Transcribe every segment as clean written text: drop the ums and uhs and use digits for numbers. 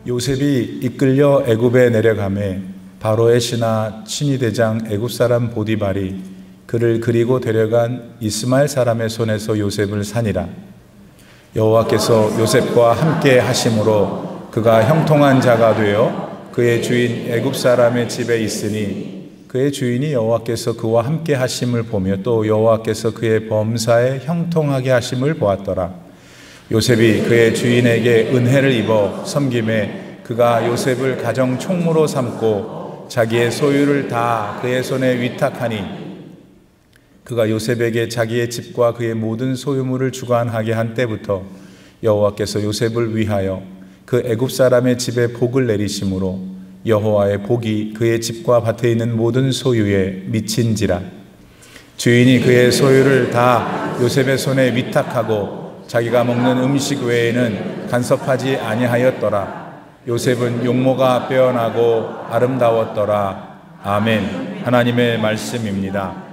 요셉이 이끌려 애굽에 내려가매 바로의 신하 대장 애굽 사람 보디발이 그를 그리고 데려간 이스마엘 사람의 손에서 요셉을 산이라. 여호와께서 요셉과 함께 하심으로 그가 형통한 자가 되어 그의 주인 애굽 사람의 집에 있으니 그의 주인이 여호와께서 그와 함께 하심을 보며 또 여호와께서 그의 범사에 형통하게 하심을 보았더라. 요셉이 그의 주인에게 은혜를 입어 섬김에 그가 요셉을 가정 총무로 삼고 자기의 소유를 다 그의 손에 위탁하니 그가 요셉에게 자기의 집과 그의 모든 소유물을 주관하게 한 때부터 여호와께서 요셉을 위하여 그 애굽 사람의 집에 복을 내리심으로 여호와의 복이 그의 집과 밭에 있는 모든 소유에 미친지라. 주인이 그의 소유를 다 요셉의 손에 위탁하고 자기가 먹는 음식 외에는 간섭하지 아니하였더라. 요셉은 용모가 빼어나고 아름다웠더라. 아멘. 하나님의 말씀입니다.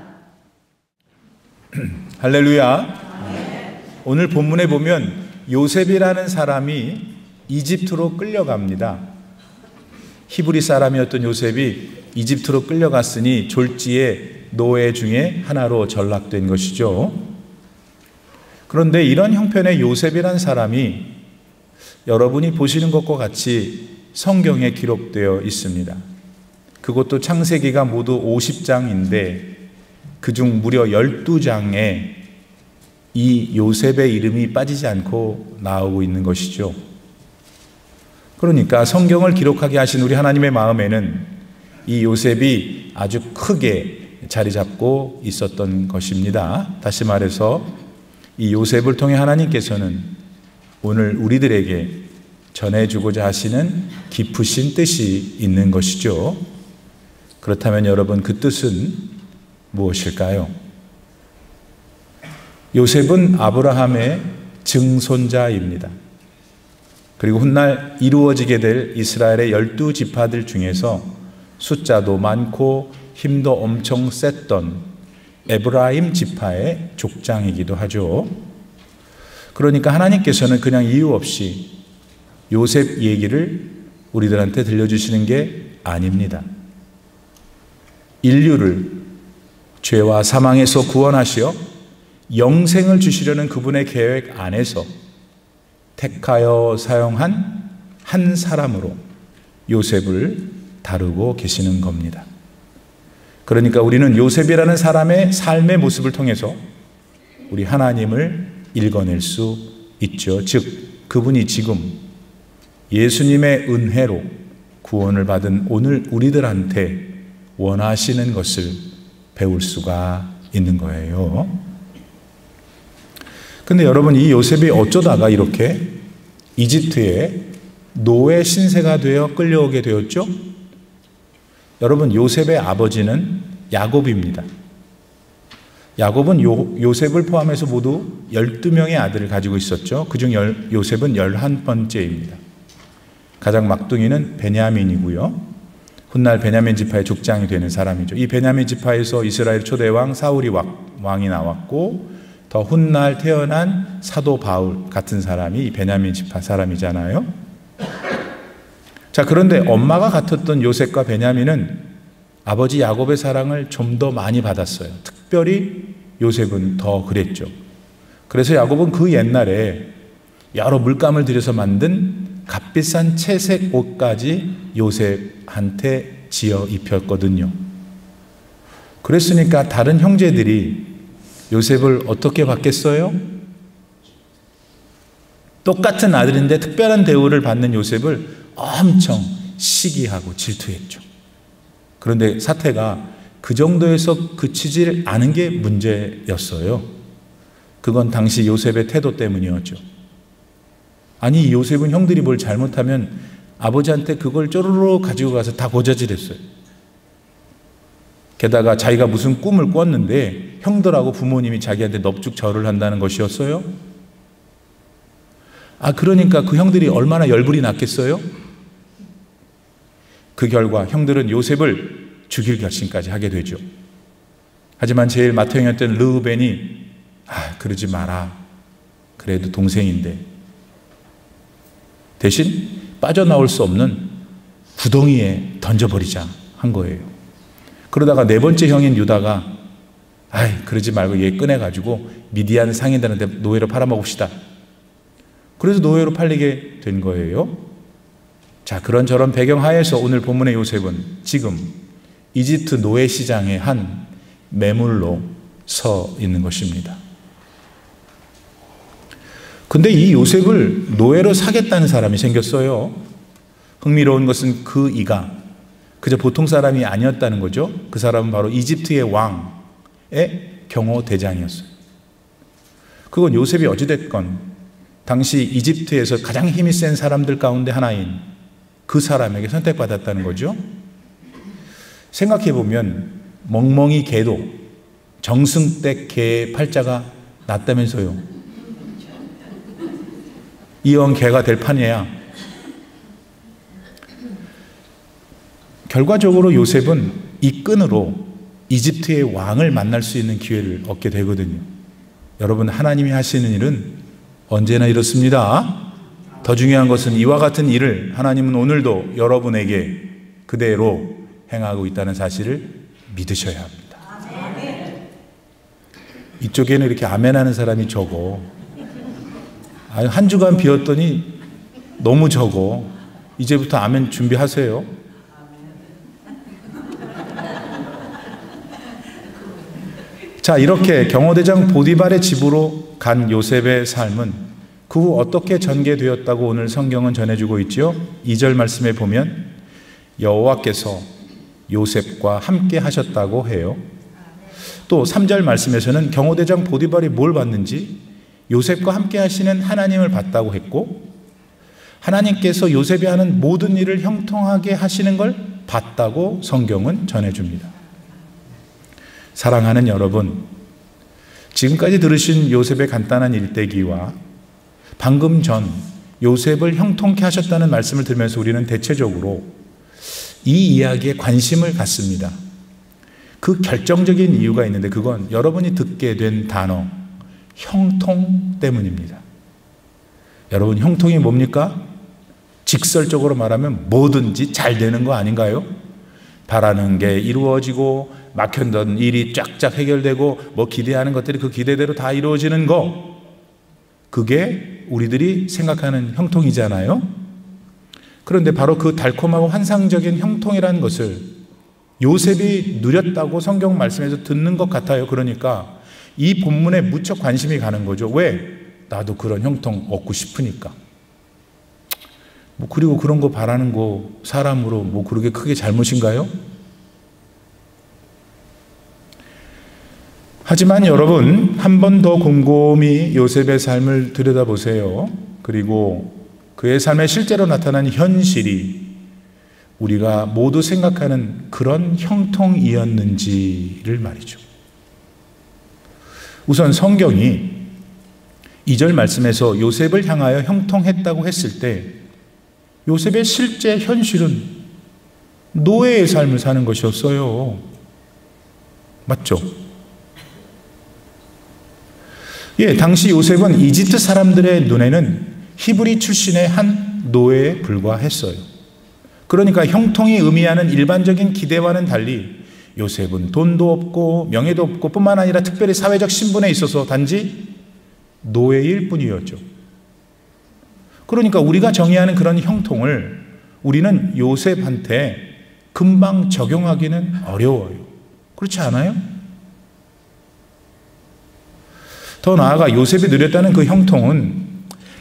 할렐루야. 오늘 본문에 보면 요셉이라는 사람이 이집트로 끌려갑니다. 히브리 사람이었던 요셉이 이집트로 끌려갔으니 졸지의 노예 중에 하나로 전락된 것이죠. 그런데 이런 형편의 요셉이라는 사람이 여러분이 보시는 것과 같이 성경에 기록되어 있습니다. 그것도 창세기가 모두 50장인데 그중 무려 12장에 이 요셉의 이름이 빠지지 않고 나오고 있는 것이죠. 그러니까 성경을 기록하게 하신 우리 하나님의 마음에는 이 요셉이 아주 크게 자리 잡고 있었던 것입니다. 다시 말해서 이 요셉을 통해 하나님께서는 오늘 우리들에게 전해주고자 하시는 깊으신 뜻이 있는 것이죠. 그렇다면 여러분, 그 뜻은 무엇일까요? 요셉은 아브라함의 증손자입니다. 그리고 훗날 이루어지게 될 이스라엘의 12지파들 중에서 숫자도 많고 힘도 엄청 셌던 에브라임 지파의 족장이기도 하죠. 그러니까 하나님께서는 그냥 이유 없이 요셉 얘기를 우리들한테 들려주시는 게 아닙니다. 인류를 죄와 사망에서 구원하시어 영생을 주시려는 그분의 계획 안에서 택하여 사용한 한 사람으로 요셉을 다루고 계시는 겁니다. 그러니까 우리는 요셉이라는 사람의 삶의 모습을 통해서 우리 하나님을 읽어낼 수 있죠. 즉, 그분이 지금 예수님의 은혜로 구원을 받은 오늘 우리들한테 원하시는 것을 배울 수가 있는 거예요. 근데 여러분, 이 요셉이 어쩌다가 이렇게 이집트의 노예 신세가 되어 끌려오게 되었죠? 여러분, 요셉의 아버지는 야곱입니다. 야곱은 요셉을 포함해서 모두 12명의 아들을 가지고 있었죠. 그중 요셉은 11번째입니다. 가장 막둥이는 베냐민이고요. 훗날 베냐민 지파의 족장이 되는 사람이죠. 이 베냐민 지파에서 이스라엘 초대왕 사울이 왕이 나왔고, 더 훗날 태어난 사도 바울 같은 사람이 이 베냐민 지파 사람이잖아요. 자, 그런데 엄마가 같았던 요셉과 베냐민은 아버지 야곱의 사랑을 좀 더 많이 받았어요. 특별히 요셉은 더 그랬죠. 그래서 야곱은 그 옛날에 여러 물감을 들여서 만든 값비싼 채색 옷까지 요셉한테 지어 입혔거든요. 그랬으니까 다른 형제들이 요셉을 어떻게 봤겠어요? 똑같은 아들인데 특별한 대우를 받는 요셉을 엄청 시기하고 질투했죠. 그런데 사태가 그 정도에서 그치질 않은 게 문제였어요. 그건 당시 요셉의 태도 때문이었죠. 아니, 요셉은 형들이 뭘 잘못하면 아버지한테 그걸 쪼르르 가지고 가서 다 고자질했어요. 게다가 자기가 무슨 꿈을 꿨는데 형들하고 부모님이 자기한테 넙죽 절을 한다는 것이었어요. 그러니까 그 형들이 얼마나 열불이 났겠어요? 그 결과 형들은 요셉을 죽일 결심까지 하게 되죠. 하지만 제일 맏형이었던 르우벤이 그러지 마라. 그래도 동생인데. 대신 빠져나올 수 없는 구덩이에 던져버리자 한 거예요. 그러다가 네 번째 형인 유다가 그러지 말고 얘 꺼내가지고 미디안 상인들한테 노예로 팔아먹읍시다. 그래서 노예로 팔리게 된 거예요. 자, 그런저런 배경 하에서 오늘 본문의 요셉은 지금 이집트 노예 시장의 한 매물로 서 있는 것입니다. 근데 이 요셉을 노예로 사겠다는 사람이 생겼어요. 흥미로운 것은 그 이가 그저 보통 사람이 아니었다는 거죠. 그 사람은 바로 이집트의 왕의 경호 대장이었어요. 그건 요셉이 어찌됐건 당시 이집트에서 가장 힘이 센 사람들 가운데 하나인 그 사람에게 선택받았다는 거죠. 생각해보면 멍멍이 개도 정승댁 개의 팔자가 낫다면서요. 이왕 개가 될 판이야. 결과적으로 요셉은 이 끈으로 이집트의 왕을 만날 수 있는 기회를 얻게 되거든요. 여러분, 하나님이 하시는 일은 언제나 이렇습니다. 더 중요한 것은 이와 같은 일을 하나님은 오늘도 여러분에게 그대로 행하고 있다는 사실을 믿으셔야 합니다. 이쪽에는 이렇게 아멘하는 사람이 적어. 한 주간 비었더니 너무 적어. 이제부터 아멘 준비하세요. 자, 이렇게 경호대장 보디발의 집으로 간 요셉의 삶은 그 후 어떻게 전개되었다고 오늘 성경은 전해주고 있죠. 2절 말씀에 보면 여호와께서 요셉과 함께 하셨다고 해요. 또 3절 말씀에서는 경호대장 보디발이 뭘 봤는지 요셉과 함께 하시는 하나님을 봤다고 했고, 하나님께서 요셉이 하는 모든 일을 형통하게 하시는 걸 봤다고 성경은 전해줍니다. 사랑하는 여러분, 지금까지 들으신 요셉의 간단한 일대기와 방금 전 요셉을 형통케 하셨다는 말씀을 들으면서 우리는 대체적으로 이 이야기에 관심을 갖습니다. 그 결정적인 이유가 있는데 그건 여러분이 듣게 된 단어 형통 때문입니다. 여러분, 형통이 뭡니까? 직설적으로 말하면 뭐든지 잘 되는 거 아닌가요? 바라는 게 이루어지고 막혔던 일이 쫙쫙 해결되고 뭐 기대하는 것들이 그 기대대로 다 이루어지는 거, 그게 우리들이 생각하는 형통이잖아요. 그런데 바로 그 달콤하고 환상적인 형통이라는 것을 요셉이 누렸다고 성경 말씀에서 듣는 것 같아요. 그러니까 이 본문에 무척 관심이 가는 거죠. 왜? 나도 그런 형통 얻고 싶으니까. 그리고 그런 거 바라는 거 사람으로 그렇게 크게 잘못인가요? 하지만 여러분, 한 번 더 곰곰이 요셉의 삶을 들여다보세요. 그리고 그의 삶에 실제로 나타난 현실이 우리가 모두 생각하는 그런 형통이었는지를 말이죠. 우선 성경이 2절 말씀에서 요셉을 향하여 형통했다고 했을 때 요셉의 실제 현실은 노예의 삶을 사는 것이었어요. 맞죠? 당시 요셉은 이집트 사람들의 눈에는 히브리 출신의 한 노예에 불과했어요. 그러니까 형통이 의미하는 일반적인 기대와는 달리 요셉은 돈도 없고 명예도 없고 뿐만 아니라 특별히 사회적 신분에 있어서 단지 노예일 뿐이었죠. 그러니까 우리가 정의하는 그런 형통을 우리는 요셉한테 금방 적용하기는 어려워요. 그렇지 않아요? 더 나아가 요셉이 누렸다는 그 형통은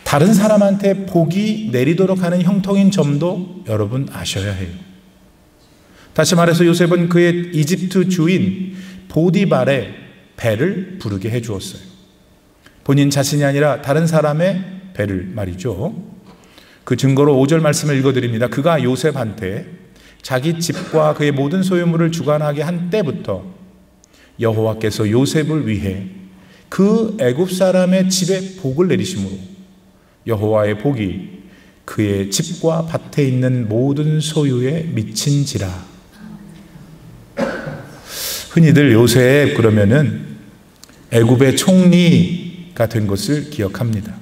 다른 사람한테 복이 내리도록 하는 형통인 점도 여러분 아셔야 해요. 다시 말해서 요셉은 그의 이집트 주인 보디발의 배를 부르게 해주었어요. 본인 자신이 아니라 다른 사람의 배를 말이죠. 그 증거로 5절 말씀을 읽어드립니다. 그가 요셉한테 자기 집과 그의 모든 소유물을 주관하게 한 때부터 여호와께서 요셉을 위해 그 애굽 사람의 집에 복을 내리심으로 여호와의 복이 그의 집과 밭에 있는 모든 소유에 미친지라. 흔히들 요셉 그러면은 애굽의 총리가 된 것을 기억합니다.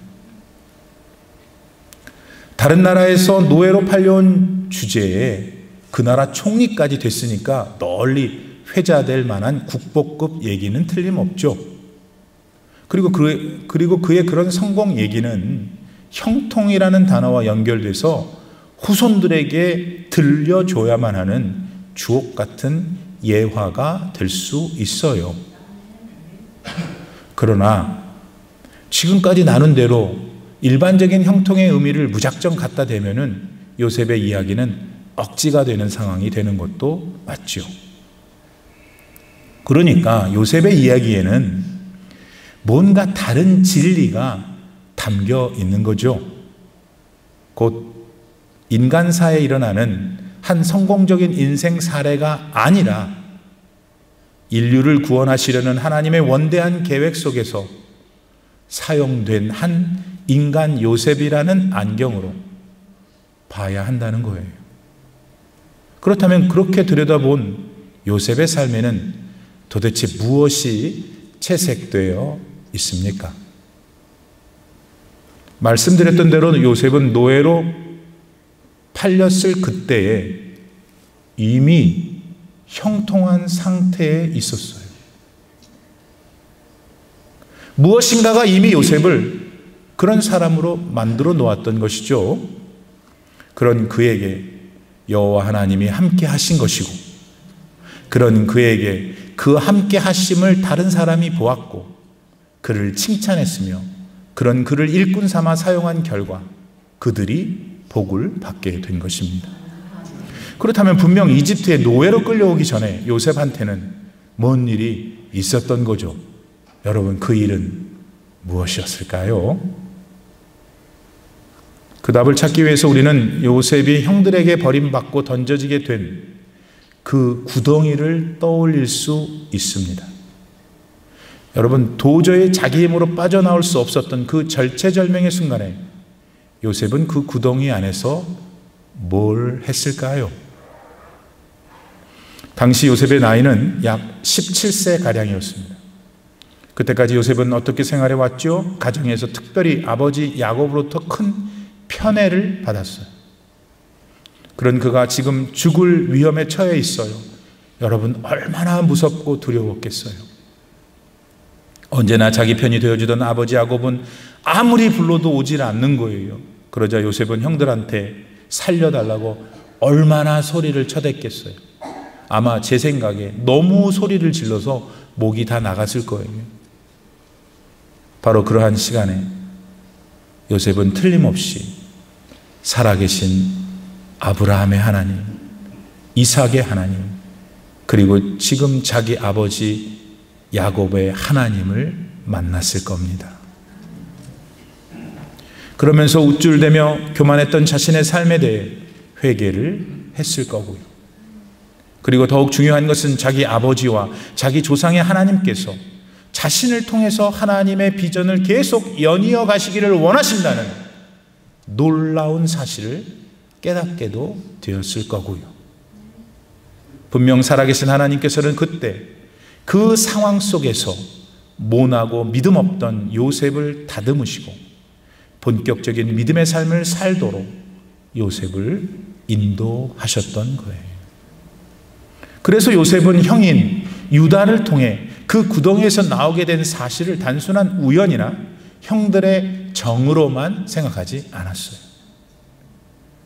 다른 나라에서 노예로 팔려온 주제에 그 나라 총리까지 됐으니까 널리 회자될 만한 국보급 얘기는 틀림없죠. 그리고 그의 그런 성공 얘기는 형통이라는 단어와 연결돼서 후손들에게 들려줘야만 하는 주옥 같은 예화가 될 수 있어요. 그러나 지금까지 나눈 대로 일반적인 형통의 의미를 무작정 갖다 대면은 요셉의 이야기는 억지가 되는 상황이 되는 것도 맞죠. 그러니까 요셉의 이야기에는 뭔가 다른 진리가 담겨 있는 거죠. 곧 인간사에 일어나는 한 성공적인 인생 사례가 아니라 인류를 구원하시려는 하나님의 원대한 계획 속에서 사용된 한 인간 요셉이라는 안경으로 봐야 한다는 거예요. 그렇다면 그렇게 들여다본 요셉의 삶에는 도대체 무엇이 채색되어 있습니까? 말씀드렸던 대로 요셉은 노예로 팔렸을 그때에 이미 형통한 상태에 있었어요. 무엇인가가 이미 요셉을 그런 사람으로 만들어 놓았던 것이죠. 그런 그에게 여호와 하나님이 함께 하신 것이고, 그런 그에게 그 함께 하심을 다른 사람이 보았고 그를 칭찬했으며, 그런 그를 일꾼 삼아 사용한 결과 그들이 복을 받게 된 것입니다. 그렇다면 분명 이집트의 노예로 끌려오기 전에 요셉한테는 뭔 일이 있었던 거죠. 여러분, 그 일은 무엇이었을까요? 그 답을 찾기 위해서 우리는 요셉이 형들에게 버림받고 던져지게 된 그 구덩이를 떠올릴 수 있습니다. 여러분, 도저히 자기 힘으로 빠져나올 수 없었던 그 절체절명의 순간에 요셉은 그 구덩이 안에서 뭘 했을까요? 당시 요셉의 나이는 약 17세가량이었습니다. 그때까지 요셉은 어떻게 생활해 왔죠? 가정에서 특별히 아버지 야곱으로부터 큰 편애를 받았어요. 그런 그가 지금 죽을 위험에 처해 있어요. 여러분, 얼마나 무섭고 두려웠겠어요. 언제나 자기 편이 되어주던 아버지 야곱은 아무리 불러도 오질 않는 거예요. 그러자 요셉은 형들한테 살려달라고 얼마나 소리를 쳐댔겠어요. 아마 제 생각에 너무 소리를 질러서 목이 다 나갔을 거예요. 바로 그러한 시간에 요셉은 틀림없이 살아계신 아브라함의 하나님, 이삭의 하나님, 그리고 지금 자기 아버지 야곱의 하나님을 만났을 겁니다. 그러면서 우쭐대며 교만했던 자신의 삶에 대해 회개를 했을 거고요. 그리고 더욱 중요한 것은 자기 아버지와 자기 조상의 하나님께서 자신을 통해서 하나님의 비전을 계속 연이어 가시기를 원하신다는 놀라운 사실을 깨닫게도 되었을 거고요. 분명 살아계신 하나님께서는 그때 그 상황 속에서 모나고 믿음 없던 요셉을 다듬으시고 본격적인 믿음의 삶을 살도록 요셉을 인도하셨던 거예요. 그래서 요셉은 형인 유다를 통해 그 구덩이에서 나오게 된 사실을 단순한 우연이나 형들의 정으로만 생각하지 않았어요.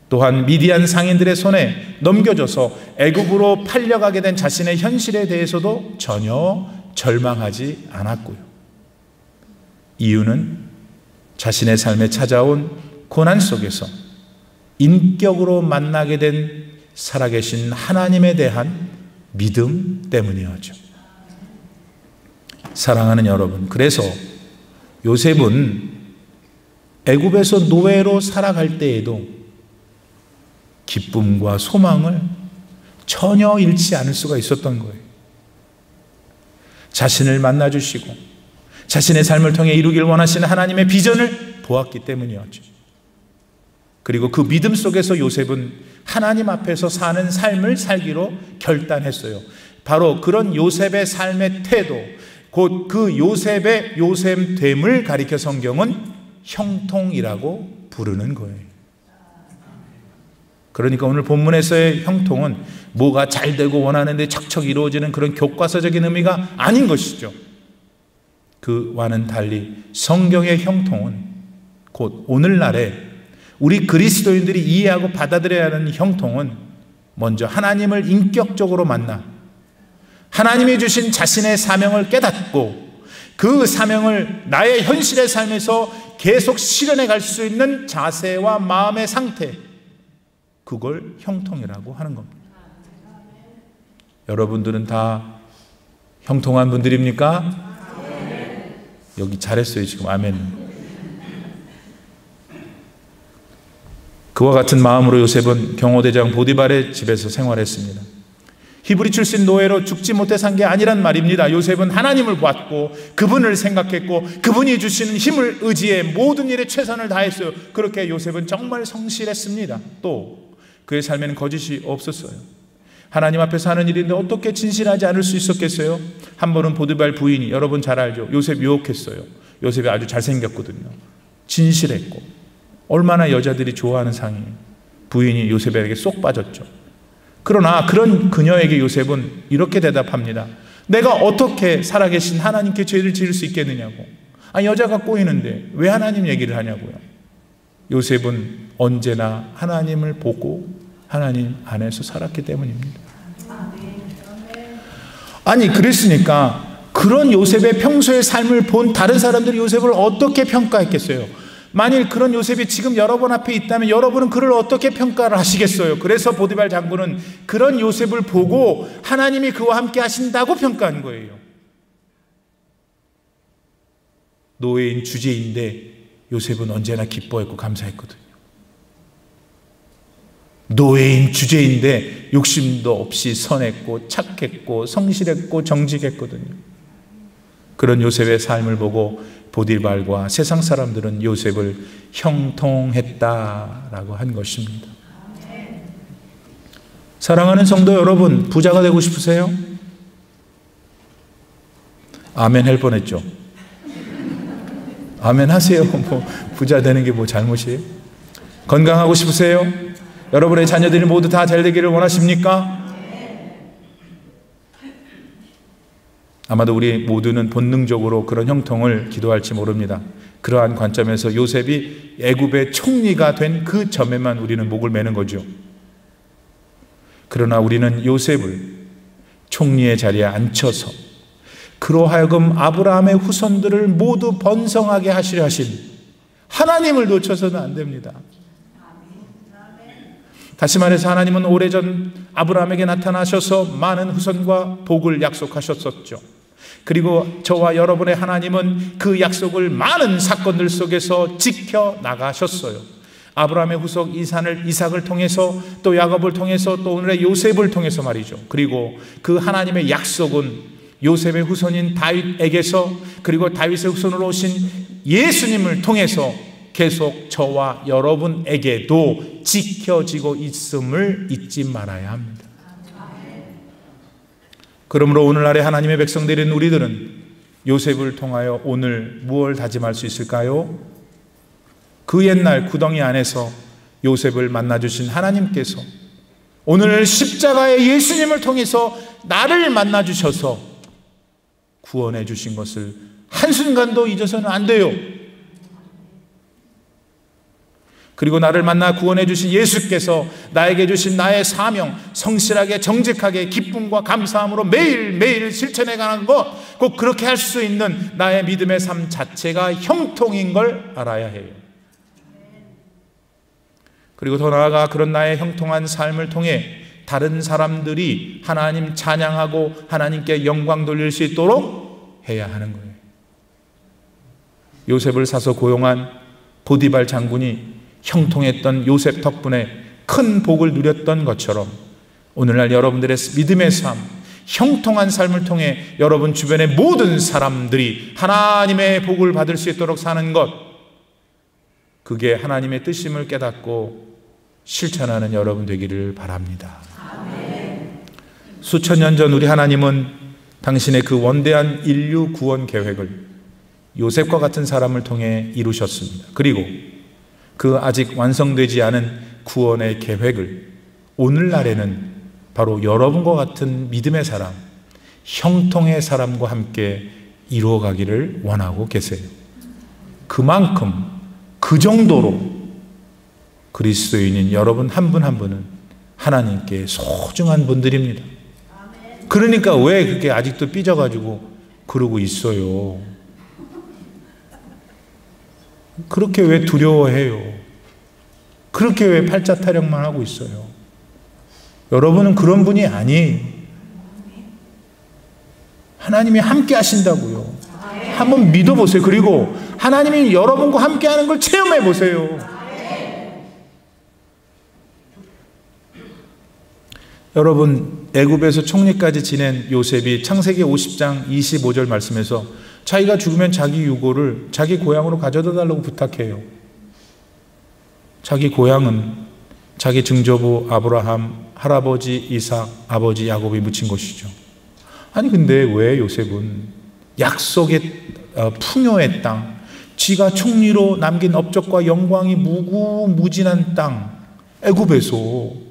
또한 미디안 상인들의 손에 넘겨져서 애굽으로 팔려가게 된 자신의 현실에 대해서도 전혀 절망하지 않았고요. 이유는 자신의 삶에 찾아온 고난 속에서 인격으로 만나게 된 살아계신 하나님에 대한 믿음 때문이었죠. 사랑하는 여러분, 그래서 요셉은 애굽에서 노예로 살아갈 때에도 기쁨과 소망을 전혀 잃지 않을 수가 있었던 거예요. 자신을 만나주시고 자신의 삶을 통해 이루길 원하시는 하나님의 비전을 보았기 때문이었죠. 그리고 그 믿음 속에서 요셉은 하나님 앞에서 사는 삶을 살기로 결단했어요. 바로 그런 요셉의 삶의 태도, 곧 그 요셉의 요셉됨을 가리켜 성경은 형통이라고 부르는 거예요. 그러니까 오늘 본문에서의 형통은 뭐가 잘 되고 원하는데 척척 이루어지는 그런 교과서적인 의미가 아닌 것이죠. 그와는 달리 성경의 형통은 곧 오늘날에 우리 그리스도인들이 이해하고 받아들여야 하는 형통은 먼저 하나님을 인격적으로 만나 하나님이 주신 자신의 사명을 깨닫고 그 사명을 나의 현실의 삶에서 계속 실현해 갈 수 있는 자세와 마음의 상태, 그걸 형통이라고 하는 겁니다. 여러분들은 다 형통한 분들입니까? 여기 잘했어요 지금. 아멘. 그와 같은 마음으로 요셉은 경호대장 보디발의 집에서 생활했습니다. 히브리 출신 노예로 죽지 못해 산 게 아니란 말입니다. 요셉은 하나님을 보았고 그분을 생각했고 그분이 주시는 힘을 의지해 모든 일에 최선을 다했어요. 그렇게 요셉은 정말 성실했습니다. 또 그의 삶에는 거짓이 없었어요. 하나님 앞에서 하는 일인데 어떻게 진실하지 않을 수 있었겠어요? 한 번은 보디발 부인이, 여러분 잘 알죠, 요셉 유혹했어요. 요셉이 아주 잘생겼거든요. 진실했고 얼마나 여자들이 좋아하는 상이에요. 부인이 요셉에게 쏙 빠졌죠. 그러나 그런 그녀에게 요셉은 이렇게 대답합니다. 내가 어떻게 살아계신 하나님께 죄를 지을 수 있겠느냐고. 아니, 여자가 꼬이는데 왜 하나님 얘기를 하냐고요. 요셉은 언제나 하나님을 보고 하나님 안에서 살았기 때문입니다. 아니, 그랬으니까 그런 요셉의 평소의 삶을 본 다른 사람들이 요셉을 어떻게 평가했겠어요? 만일 그런 요셉이 지금 여러분 앞에 있다면 여러분은 그를 어떻게 평가를 하시겠어요? 그래서 보디발 장군은 그런 요셉을 보고 하나님이 그와 함께 하신다고 평가한 거예요. 노예인 주제인데 요셉은 언제나 기뻐했고 감사했거든요. 노예인 주제인데 욕심도 없이 선했고 착했고 성실했고 정직했거든요. 그런 요셉의 삶을 보고 보디발과 세상 사람들은 요셉을 형통했다라고 한 것입니다. 사랑하는 성도 여러분, 부자가 되고 싶으세요? 아멘 할 뻔했죠. 아멘 하세요. 뭐 부자 되는 게 뭐 잘못이에요? 건강하고 싶으세요? 여러분의 자녀들이 모두 다 잘 되기를 원하십니까? 아마도 우리 모두는 본능적으로 그런 형통을 기도할지 모릅니다. 그러한 관점에서 요셉이 애굽의 총리가 된 그 점에만 우리는 목을 매는 거죠. 그러나 우리는 요셉을 총리의 자리에 앉혀서 그로 하여금 아브라함의 후손들을 모두 번성하게 하시려 하신 하나님을 놓쳐서는 안 됩니다. 다시 말해서 하나님은 오래전 아브라함에게 나타나셔서 많은 후손과 복을 약속하셨었죠. 그리고 저와 여러분의 하나님은 그 약속을 많은 사건들 속에서 지켜나가셨어요. 아브라함의 후손 이삭을 통해서, 또 야곱을 통해서, 또 오늘의 요셉을 통해서 말이죠. 그리고 그 하나님의 약속은 요셉의 후손인 다윗에게서, 그리고 다윗의 후손으로 오신 예수님을 통해서 계속 저와 여러분에게도 지켜지고 있음을 잊지 말아야 합니다. 그러므로 오늘날의 하나님의 백성들인 우리들은 요셉을 통하여 오늘 무엇을 다짐할 수 있을까요? 그 옛날 구덩이 안에서 요셉을 만나주신 하나님께서 오늘 십자가의 예수님을 통해서 나를 만나주셔서 구원해 주신 것을 한순간도 잊어서는 안 돼요. 그리고 나를 만나 구원해 주신 예수께서 나에게 주신 나의 사명, 성실하게 정직하게 기쁨과 감사함으로 매일매일 실천해 가는 것, 꼭 그렇게 할 수 있는 나의 믿음의 삶 자체가 형통인 걸 알아야 해요. 그리고 더 나아가 그런 나의 형통한 삶을 통해 다른 사람들이 하나님 찬양하고 하나님께 영광 돌릴 수 있도록 해야 하는 거예요. 요셉을 사서 고용한 보디발 장군이 형통했던 요셉 덕분에 큰 복을 누렸던 것처럼 오늘날 여러분들의 믿음의 삶, 형통한 삶을 통해 여러분 주변의 모든 사람들이 하나님의 복을 받을 수 있도록 사는 것, 그게 하나님의 뜻임을 깨닫고 실천하는 여러분 되기를 바랍니다. 수천 년 전 우리 하나님은 당신의 그 원대한 인류 구원 계획을 요셉과 같은 사람을 통해 이루셨습니다. 그리고 그 아직 완성되지 않은 구원의 계획을 오늘날에는 바로 여러분과 같은 믿음의 사람, 형통의 사람과 함께 이루어가기를 원하고 계세요. 그만큼, 그 정도로 그리스도인인 여러분 한 분 한 분은 하나님께 소중한 분들입니다. 그러니까 왜 그렇게 아직도 삐져가지고 그러고 있어요? 그렇게 왜 두려워해요? 그렇게 왜 팔자 타령만 하고 있어요? 여러분은 그런 분이 아니에요. 하나님이 함께 하신다고요. 한번 믿어보세요. 그리고 하나님이 여러분과 함께 하는 걸 체험해 보세요. 여러분, 애굽에서 총리까지 지낸 요셉이 창세기 50장 25절 말씀에서 자기가 죽으면 자기 유고를 자기 고향으로 가져다 달라고 부탁해요. 자기 고향은 자기 증조부 아브라함, 할아버지 이삭, 아버지 야곱이 묻힌 곳이죠. 아니 근데 왜 요셉은 약속의 풍요의 땅, 지가 총리로 남긴 업적과 영광이 무궁무진한 땅 애굽에서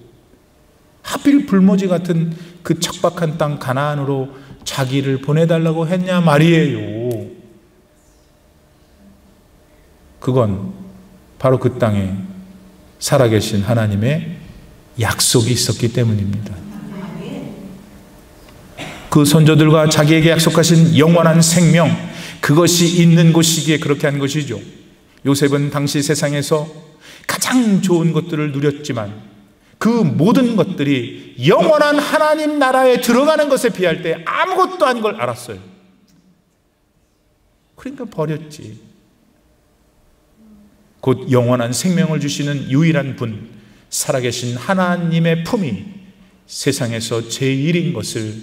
하필 불모지 같은 그 척박한 땅 가나안으로 자기를 보내달라고 했냐 말이에요. 그건 바로 그 땅에 살아계신 하나님의 약속이 있었기 때문입니다. 그 선조들과 자기에게 약속하신 영원한 생명, 그것이 있는 곳이기에 그렇게 한 것이죠. 요셉은 당시 세상에서 가장 좋은 것들을 누렸지만 그 모든 것들이 영원한 하나님 나라에 들어가는 것에 비할 때 아무것도 아닌 걸 알았어요. 그러니까 버렸지. 곧 영원한 생명을 주시는 유일한 분, 살아계신 하나님의 품이 세상에서 제일인 것을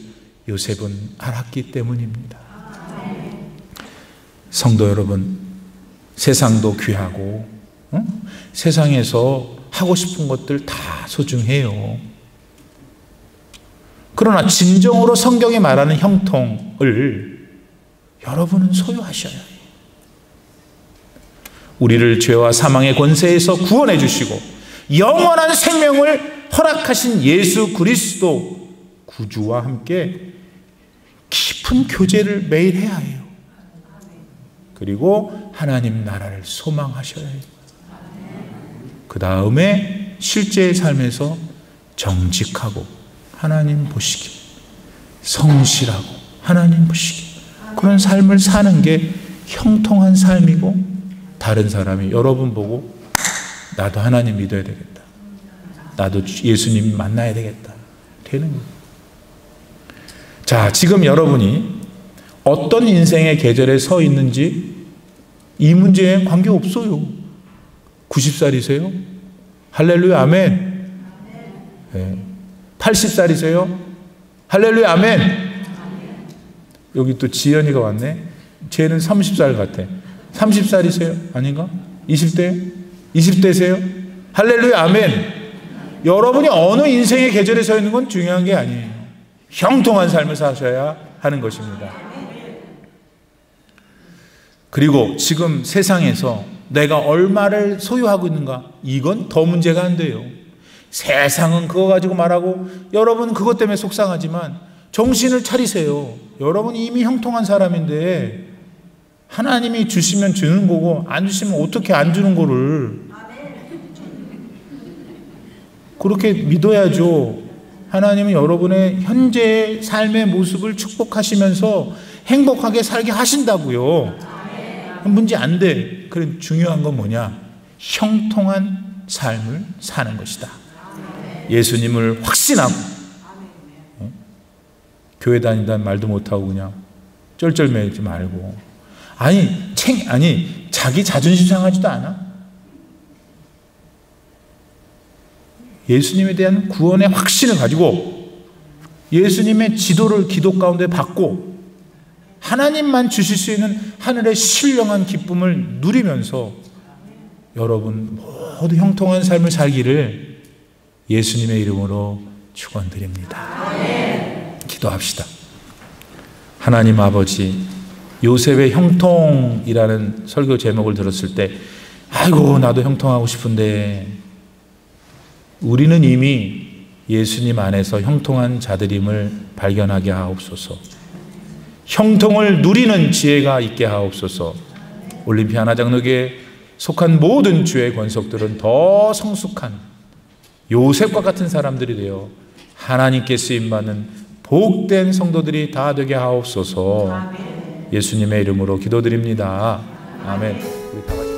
요셉은 알았기 때문입니다. 성도 여러분, 세상도 귀하고 세상에서 하고 싶은 것들 다 소중해요. 그러나 진정으로 성경이 말하는 형통을 여러분은 소유하셔야 해요. 우리를 죄와 사망의 권세에서 구원해 주시고 영원한 생명을 허락하신 예수 그리스도 구주와 함께 깊은 교제를 매일 해야 해요. 그리고 하나님 나라를 소망하셔야 해요. 그 다음에 실제의 삶에서 정직하고 하나님 보시기, 성실하고 하나님 보시기, 그런 삶을 사는 게 형통한 삶이고, 다른 사람이 여러분 보고 나도 하나님 믿어야 되겠다, 나도 예수님 만나야 되겠다 되는 거예요. 자, 지금 여러분이 어떤 인생의 계절에 서 있는지 이 문제에 관계없어요. 90살이세요? 할렐루야 아멘. 네. 80살이세요? 할렐루야 아멘. 여기 또 지연이가 왔네. 쟤는 30살 같아. 30살이세요? 아닌가? 20대? 20대세요? 할렐루야 아멘. 여러분이 어느 인생의 계절에 서 있는 건 중요한 게 아니에요. 형통한 삶을 사셔야 하는 것입니다. 그리고 지금 세상에서 내가 얼마를 소유하고 있는가, 이건 더 문제가 안 돼요. 세상은 그거 가지고 말하고 여러분 그것 때문에 속상하지만 정신을 차리세요. 여러분이 이미 형통한 사람인데 하나님이 주시면 주는 거고 안 주시면 어떻게 안 주는 거를 그렇게 믿어야죠. 하나님은 여러분의 현재의 삶의 모습을 축복하시면서 행복하게 살게 하신다고요. 문제 안 돼. 그럼 중요한 건 뭐냐? 형통한 삶을 사는 것이다. 예수님을 확신하고 교회 다닌다는 말도 못하고 그냥 쩔쩔매지 말고, 아니 자기 자존심 상하지도 않아. 예수님에 대한 구원의 확신을 가지고 예수님의 지도를 기도 가운데 받고 하나님만 주실 수 있는 하늘의 신령한 기쁨을 누리면서 여러분 모두 형통한 삶을 살기를 예수님의 이름으로 축원드립니다. 기도합시다. 하나님 아버지, 요셉의 형통이라는 설교 제목을 들었을 때 아이고 나도 형통하고 싶은데 우리는 이미 예수님 안에서 형통한 자들임을 발견하게 하옵소서. 형통을 누리는 지혜가 있게 하옵소서. 올림피아 하나장로교에 속한 모든 주의 권속들은 더 성숙한 요셉과 같은 사람들이 되어 하나님께 쓰임받는 복된 성도들이 다 되게 하옵소서. 예수님의 이름으로 기도드립니다. 아멘. 우리 다 같이